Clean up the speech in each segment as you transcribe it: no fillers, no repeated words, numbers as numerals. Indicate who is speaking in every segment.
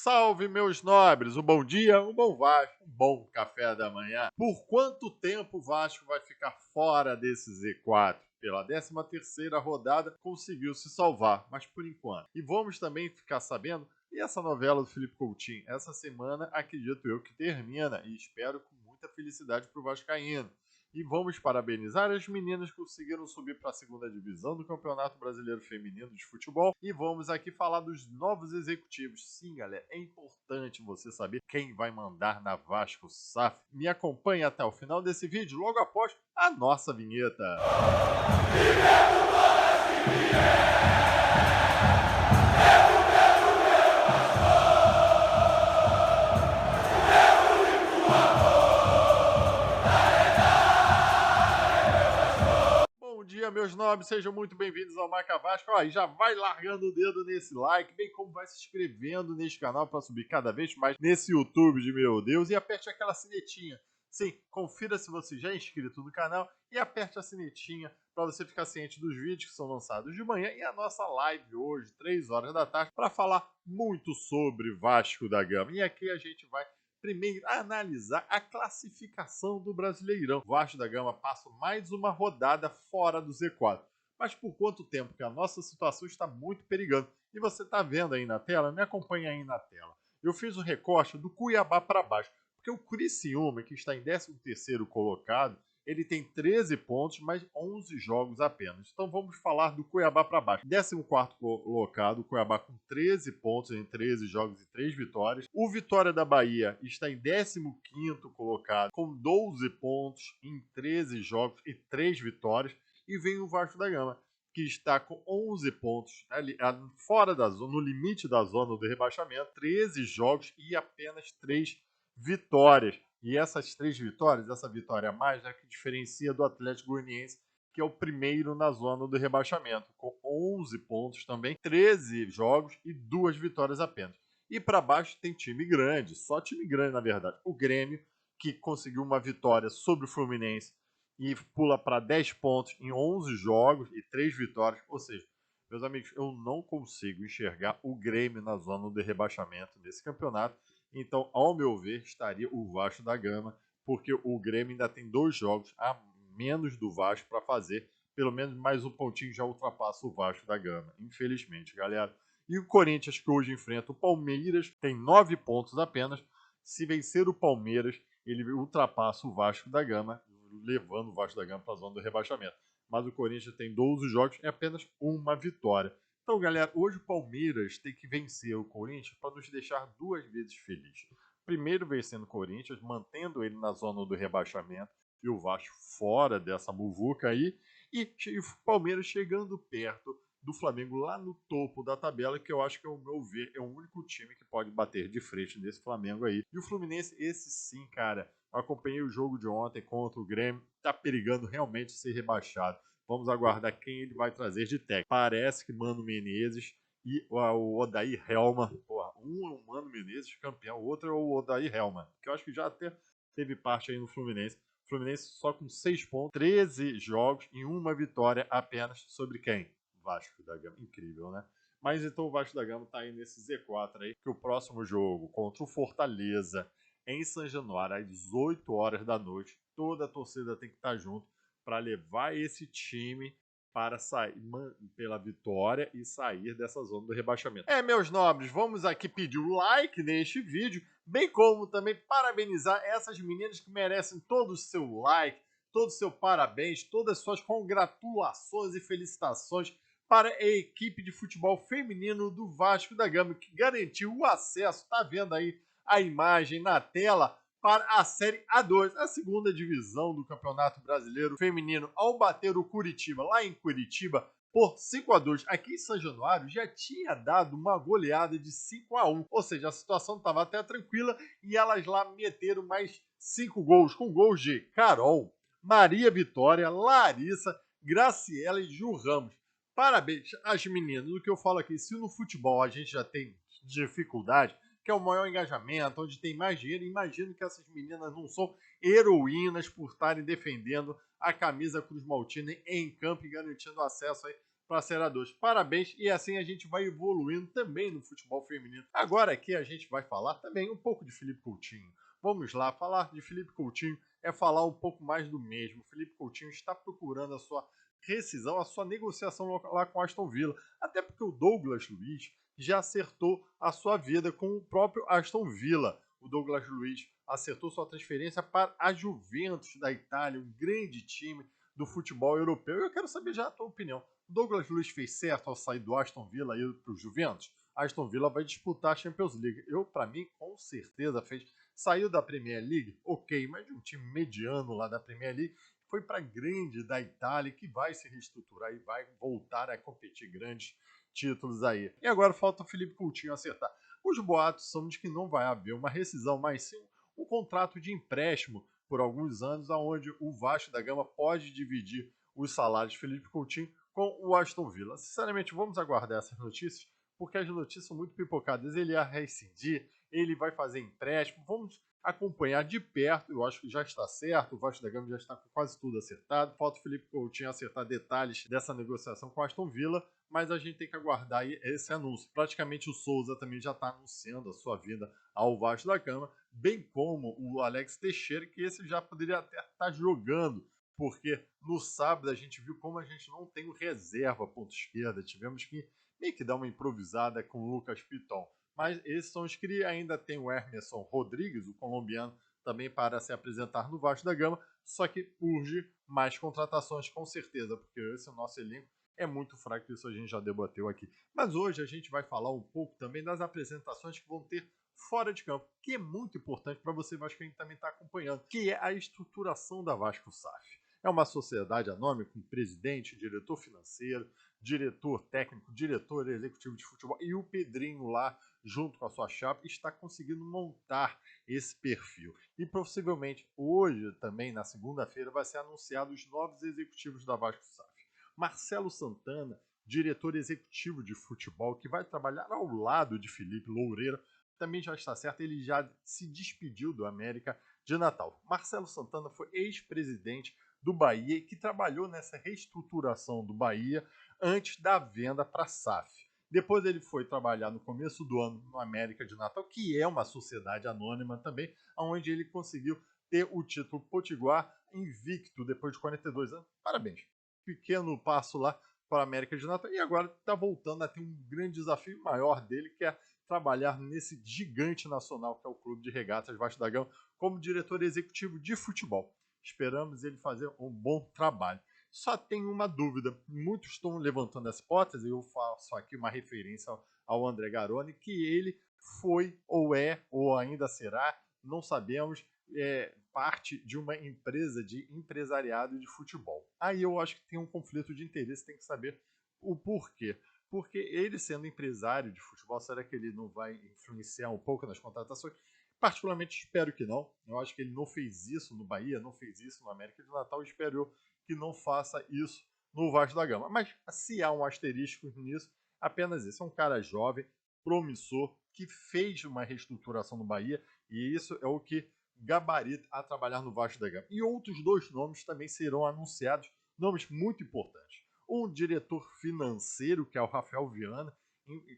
Speaker 1: Salve, meus nobres! Um bom dia, um bom Vasco, um bom café da manhã. Por quanto tempo o Vasco vai ficar fora desse Z4? Pela 13ª rodada, conseguiu se salvar, mas por enquanto. E vamos também ficar sabendo, e essa novela do Felipe Coutinho? Essa semana, acredito eu que termina, e espero com muita felicidade para o vascaíno. E vamos parabenizar as meninas que conseguiram subir para a segunda divisão do Campeonato Brasileiro Feminino de Futebol. E vamos aqui falar dos novos executivos. Sim, galera, é importante você saber quem vai mandar na Vasco SAF. Me acompanhe até o final desse vídeo, logo após a nossa vinheta. Bom dia, meus nobres, sejam muito bem-vindos ao Marca Vasco. Ó, e já vai largando o dedo nesse like, bem como vai se inscrevendo neste canal para subir cada vez mais nesse YouTube de meu Deus. E aperte aquela sinetinha. Sim, confira se você já é inscrito no canal e aperte a sinetinha para você ficar ciente dos vídeos que são lançados de manhã e a nossa live hoje, 3 horas da tarde, para falar muito sobre Vasco da Gama. E aqui a gente vai primeiro analisar a classificação do Brasileirão. O Vasco da Gama passa mais uma rodada fora do Z4. Mas por quanto tempo que a nossa situação está muito perigando? E você está vendo aí na tela? Me acompanha aí na tela. Eu fiz um recorte do Cuiabá para baixo. Porque o Criciúma, que está em 13º colocado, ele tem 13 pontos, mas 11 jogos apenas. Então vamos falar do Cuiabá para baixo. 14º colocado, o Cuiabá com 13 pontos em 13 jogos e 3 vitórias. O Vitória da Bahia está em 15º colocado, com 12 pontos em 13 jogos e 3 vitórias. E vem o Vasco da Gama, que está com 11 pontos ali, fora da zona, no limite da zona do rebaixamento, 13 jogos e apenas 3 vitórias. E essas 3 vitórias, essa vitória a mais, é que diferencia do Atlético Goianiense, que é o primeiro na zona do rebaixamento, com 11 pontos também, 13 jogos e 2 vitórias apenas. E para baixo tem time grande, só time grande na verdade. O Grêmio, que conseguiu uma vitória sobre o Fluminense e pula para 10 pontos em 11 jogos e 3 vitórias. Ou seja, meus amigos, eu não consigo enxergar o Grêmio na zona do rebaixamento desse campeonato. Então, ao meu ver, estaria o Vasco da Gama, porque o Grêmio ainda tem 2 jogos a menos do Vasco para fazer. Pelo menos mais um pontinho já ultrapassa o Vasco da Gama, infelizmente, galera. E o Corinthians, que hoje enfrenta o Palmeiras, tem 9 pontos apenas. Se vencer o Palmeiras, ele ultrapassa o Vasco da Gama, levando o Vasco da Gama para a zona do rebaixamento. Mas o Corinthians tem 12 jogos e apenas uma vitória. Então, galera, hoje o Palmeiras tem que vencer o Corinthians para nos deixar 2 vezes felizes. Primeiro vencendo o Corinthians, mantendo ele na zona do rebaixamento e o Vasco fora dessa muvuca aí. E o Palmeiras chegando perto do Flamengo lá no topo da tabela, que eu acho que, ao meu ver, é o único time que pode bater de frente nesse Flamengo aí. E o Fluminense, esse sim, cara, eu acompanhei o jogo de ontem contra o Grêmio, tá perigando realmente ser rebaixado. Vamos aguardar quem ele vai trazer de técnico. Parece que Mano Menezes e o Odair Helman. Porra, um é o Mano Menezes, campeão, o outro é o Odair Helman, que eu acho que já até teve parte aí no Fluminense. Fluminense só com 6 pontos, 13 jogos e uma vitória apenas sobre quem? Vasco da Gama. Incrível, né? Mas então o Vasco da Gama tá aí nesse Z4 aí, que o próximo jogo contra o Fortaleza em São Januário, às 8 horas da noite, toda a torcida tem que estar junto para levar esse time para sair pela vitória e sair dessa zona do rebaixamento. Meus nobres, vamos aqui pedir o like neste vídeo, bem como também parabenizar essas meninas que merecem todo o seu like, todo o seu parabéns, todas as suas congratulações e felicitações para a equipe de futebol feminino do Vasco da Gama, que garantiu o acesso, tá vendo aí a imagem na tela, para a Série A2, a segunda divisão do Campeonato Brasileiro Feminino, ao bater o Curitiba, lá em Curitiba, por 5-2. Aqui em São Januário já tinha dado uma goleada de 5-1, ou seja, a situação estava até tranquila e elas lá meteram mais 5 gols, com gols de Carol, Maria Vitória, Larissa, Graciela e Ju Ramos. Parabéns às meninas. O que eu falo aqui, se no futebol a gente já tem dificuldade, que é o maior engajamento, onde tem mais dinheiro, imagino que essas meninas não são heroínas por estarem defendendo a camisa Cruz Maltina em campo e garantindo acesso aí para a Série A2. Parabéns, e assim a gente vai evoluindo também no futebol feminino. Agora aqui a gente vai falar também um pouco de Felipe Coutinho. Vamos lá, falar de Felipe Coutinho é falar um pouco mais do mesmo. Felipe Coutinho está procurando a sua rescisão, a sua negociação lá com Aston Villa, até porque o Douglas Luiz já acertou a sua vida com o próprio Aston Villa. O Douglas Luiz acertou sua transferência para a Juventus da Itália, um grande time do futebol europeu. Eu quero saber já a tua opinião. O Douglas Luiz fez certo ao sair do Aston Villa e ir para o Juventus? A Aston Villa vai disputar a Champions League. Para mim, com certeza fez. Saiu da Premier League, ok, mas de um time mediano lá da Premier League, foi para a grande da Itália, que vai se reestruturar e vai voltar a competir grandes títulos aí. E agora falta o Felipe Coutinho acertar. Os boatos são de que não vai haver uma rescisão, mas sim um contrato de empréstimo por alguns anos, onde o Vasco da Gama pode dividir os salários de Felipe Coutinho com o Aston Villa. Sinceramente, vamos aguardar essas notícias, porque as notícias são muito pipocadas. Ele ia rescindir, ele vai fazer empréstimo, vamos acompanhar de perto. Eu acho que já está certo, o Vasco da Gama já está com quase tudo acertado. Falta o Felipe Coutinho acertar detalhes dessa negociação com o Aston Villa, mas a gente tem que aguardar aí esse anúncio. Praticamente o Souza também já está anunciando a sua vinda ao Vasco da Gama, bem como o Alex Teixeira, que esse já poderia até estar jogando, porque no sábado a gente viu como a gente não tem o reserva ponta esquerda, tivemos que meio que dar uma improvisada com o Lucas Piton. Mas esses são os que ainda tem o Emerson Rodrigues, o colombiano, também para se apresentar no Vasco da Gama, só que urge mais contratações com certeza, porque esse nosso elenco é muito fraco, isso a gente já debateu aqui. Mas hoje a gente vai falar um pouco também das apresentações que vão ter fora de campo, que é muito importante para você vascaíno também estar acompanhando, que é a estruturação da Vasco SAF. É uma sociedade anônima com presidente, diretor financeiro, diretor técnico, diretor executivo de futebol, e o Pedrinho lá, junto com a sua chapa, está conseguindo montar esse perfil. E possivelmente hoje, também na segunda-feira, vai ser anunciado os novos executivos da Vasco SAF. Marcelo Santana, diretor executivo de futebol, que vai trabalhar ao lado de Felipe Loureiro, também já está certo, ele já se despediu do América de Natal. Marcelo Santana foi ex-presidente do Bahia, que trabalhou nessa reestruturação do Bahia antes da venda para a SAF. Depois ele foi trabalhar no começo do ano no América de Natal, que é uma sociedade anônima também, onde ele conseguiu ter o título potiguar invicto depois de 42 anos. Parabéns. Pequeno passo lá para a América de Natal, e agora está voltando a ter um grande desafio maior dele, que é trabalhar nesse gigante nacional que é o Clube de Regatas Vasco da Gama como diretor executivo de futebol. Esperamos ele fazer um bom trabalho. Só tenho uma dúvida, muitos estão levantando essa hipótese, eu faço aqui uma referência ao André Garoni, que ele foi ou é ou ainda será, não sabemos, parte de uma empresa de empresariado de futebol. Aí eu acho que tem um conflito de interesse, tem que saber o porquê. Porque ele sendo empresário de futebol, será que ele não vai influenciar um pouco nas contratações? Particularmente espero que não. Eu acho que ele não fez isso no Bahia, não fez isso no América de Natal, e espero que não faça isso no Vasco da Gama. Mas se há um asterisco nisso, apenas isso. É um cara jovem, promissor, que fez uma reestruturação no Bahia, e isso é o que gabarita a trabalhar no Vasco da Gama. E outros dois nomes também serão anunciados, nomes muito importantes. Um diretor financeiro, que é o Rafael Viana,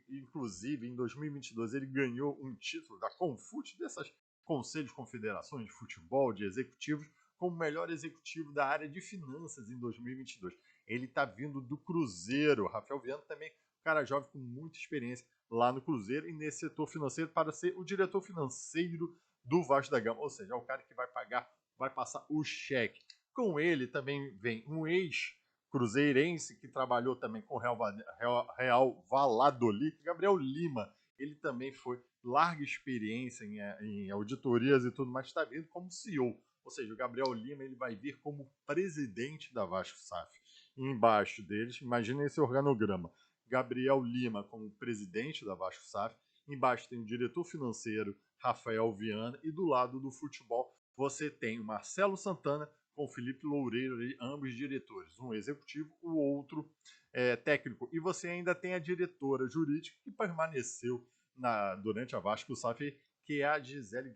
Speaker 1: inclusive em 2022 ele ganhou um título da Confut, dessas conselhos, confederações de futebol, de executivos, como melhor executivo da área de finanças em 2022. Ele está vindo do Cruzeiro. Rafael Viana também, um cara jovem com muita experiência lá no Cruzeiro e nesse setor financeiro para ser o diretor financeiro do Vasco da Gama. Ou seja, é o cara que vai pagar, vai passar o cheque. Com ele também vem um ex-cruzeirense que trabalhou também com o Real Valladolid, Gabriel Lima. Ele também foi larga experiência em auditorias e tudo mais, está vindo como CEO. Ou seja, o Gabriel Lima ele vai vir como presidente da Vasco SAF. E embaixo deles, imaginem esse organograma. Gabriel Lima como presidente da Vasco SAF. Embaixo tem o diretor financeiro, Rafael Viana. E do lado do futebol, você tem o Marcelo Santana com o Felipe Loureiro, ambos diretores. Um executivo, o outro técnico. E você ainda tem a diretora jurídica que permaneceu durante a Vasco SAF, que é a Gisele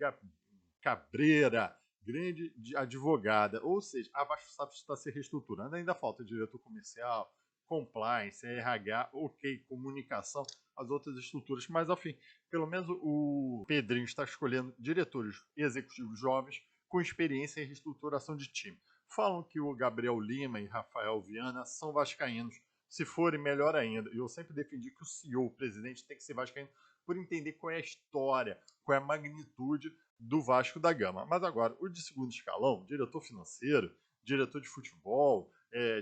Speaker 1: Cabreira, grande advogada. Ou seja, a Vasco SAF está se reestruturando. Ainda falta diretor comercial, compliance, RH, ok, comunicação, as outras estruturas. Mas, ao fim, pelo menos o Pedrinho está escolhendo diretores executivos jovens com experiência em reestruturação de time. Falam que o Gabriel Lima e Rafael Viana são vascaínos. Se forem, melhor ainda. Eu sempre defendi que o CEO, o presidente, tem que ser vascaíno por entender qual é a história, qual é a magnitude do Vasco da Gama. Mas agora, o de segundo escalão, diretor financeiro, diretor de futebol,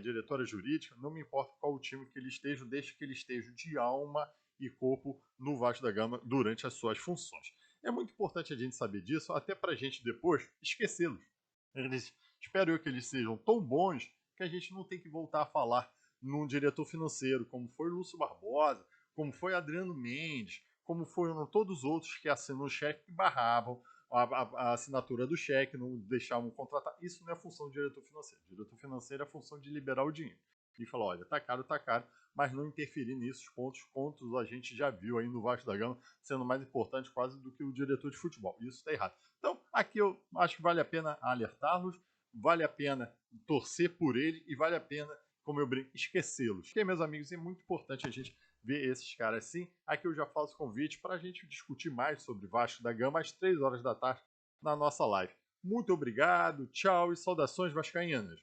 Speaker 1: diretora jurídica, não me importa qual o time que ele esteja, desde que ele esteja de alma e corpo no Vasco da Gama durante as suas funções. É muito importante a gente saber disso, até para a gente depois esquecê-los. Espero eu que eles sejam tão bons que a gente não tem que voltar a falar num diretor financeiro, como foi Lúcio Barbosa, como foi Adriano Mendes, como foram todos os outros que assinam o cheque e barravam a assinatura do cheque, não deixavam contratar. Isso não é função do diretor financeiro. O diretor financeiro é a função de liberar o dinheiro. E falar, olha, tá caro, mas não interferir nisso. Pontos a gente já viu aí no Vasco da Gama sendo mais importante quase do que o diretor de futebol. Isso está errado. Então, aqui eu acho que vale a pena alertá-los, vale a pena torcer por ele e vale a pena, como eu brinco, esquecê-los. Porque, meus amigos, é muito importante a gente ver esses caras assim. Aqui eu já faço convite para a gente discutir mais sobre Vasco da Gama às 3 horas da tarde na nossa live. Muito obrigado, tchau e saudações vascaínas.